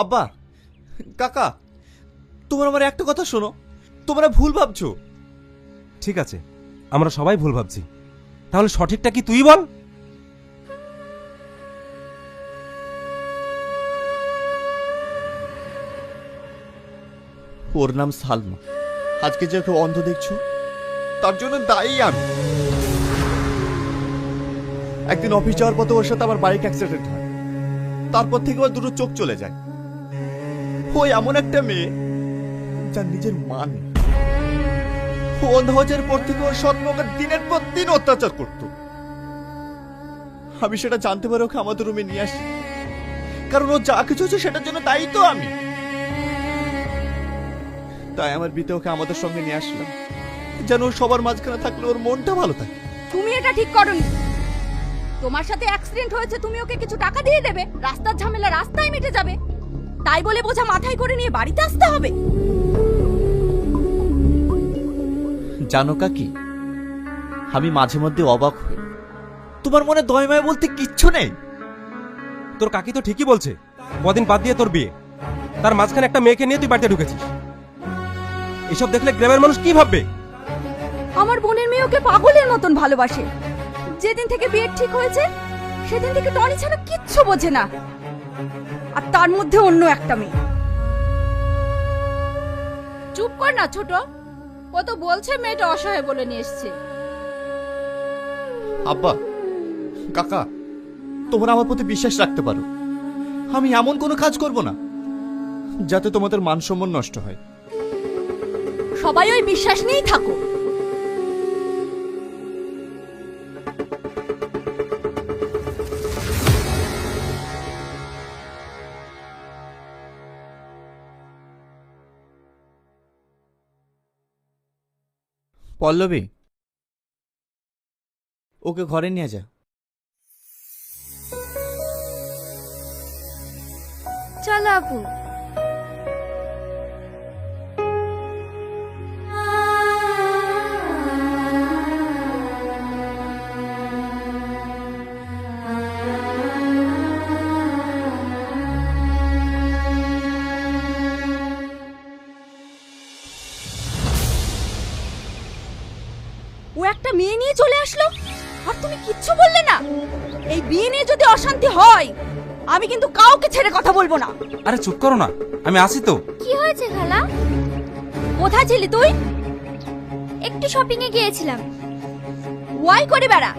আব্বা, কাকা, তোমরা আমার একটা কথা শোনো, তোমরা ভুল ভাবছো। ঠিক আছে, আমরা সবাই ভুল ভাবছি, তাহলে সঠিকটা কি তুই বল। ওর নাম সালমা। আজকে যে ওকে অন্ধ দেখছো, তার জন্য দায়ী আমি। একদিন অফিস যাওয়ার পথে ওর সাথে আমার বাইক অ্যাক্সিডেন্ট হয়, তারপর থেকে ওর দুটো চোখ চলে যায়। ওই এমন একটা মেয়ে যার নিজের মা নেই। ও অন্ধ হওয়ার পর থেকে ওর সৎ ওকে দিনের পর দিন অত্যাচার করত। আমি সেটা জানতে পারি ওকে আমাদের রুমে নিয়ে আসি, কারণ ও যা কিছু হচ্ছে সেটার জন্য দায়ী তো আমি। তাই আমার বিতে ওকে আমাদের সঙ্গে নিয়ে আসলাম, যেন ও সবার মাঝখানে থাকলে ওর মনটা ভালো থাকে। তুমি এটা ঠিক করনি। তোমার সাথে অ্যাক্সিডেন্ট হয়েছে, তুমি ওকে কিছু টাকা দিয়ে দেবে, রাস্তার ঝামেলা রাস্তায় মিটে যাবে, তাই বলে বোঝা মাথায় করে নিয়ে বাড়িতে আসতে হবে? জানো কাকি, আমি মাঝে মধ্যে অবাক হই, তোমার মনে দয় মায়া বলতে কিচ্ছু নেই। তোর কাকি তো ঠিকই বলছে, কদিন বাদ দিয়ে তোর বিয়ে, তার মাঝখানে একটা মেয়েকে নিয়ে তুই বাড়িতে ঢুকেছিস। এসব দেখলে গ্রামের মানুষ কি ভাববে? আমার বোনের মেয়ে ওকে পাগলের মতন ভালোবাসে। যেদিন থেকে বিয়ে ঠিক হয়েছে সেদিন থেকে টনি ছাড়া কিচ্ছু বোঝে না, আর তার মধ্যে অন্য একটা মেয়ে। চুপ কর না ছোট, ও তো বলছে মেয়েটা অসহায় বলে নিয়ে এসছে। আব্বা, কাকা, তোমরা আমার প্রতি বিশ্বাস রাখতে পারো। আমি এমন কোনো কাজ করব না যাতে তোমাদের মান সম্মান নষ্ট হয়। সবাই ওই বিশ্বাস নিয়েই থাকো। পল্লবী, ওকে ঘরে নিয়ে যা। চলো আপু। ও একটা মেয়ে নিয়ে চলে আসলো, আর তুমি কিচ্ছু বললে না। এই বিয়ে নিয়ে যদি অশান্তি হয়, আমি কিন্তু কাউকে ছেড়ে কথা বলবো না। আরে চুপ করো না, আমি আসি তো। কি হয়েছে খালা? কোথায় ছিলি তুই? একটু শপিং এ গিয়েছিলাম। ওয়াই করে বেড়া,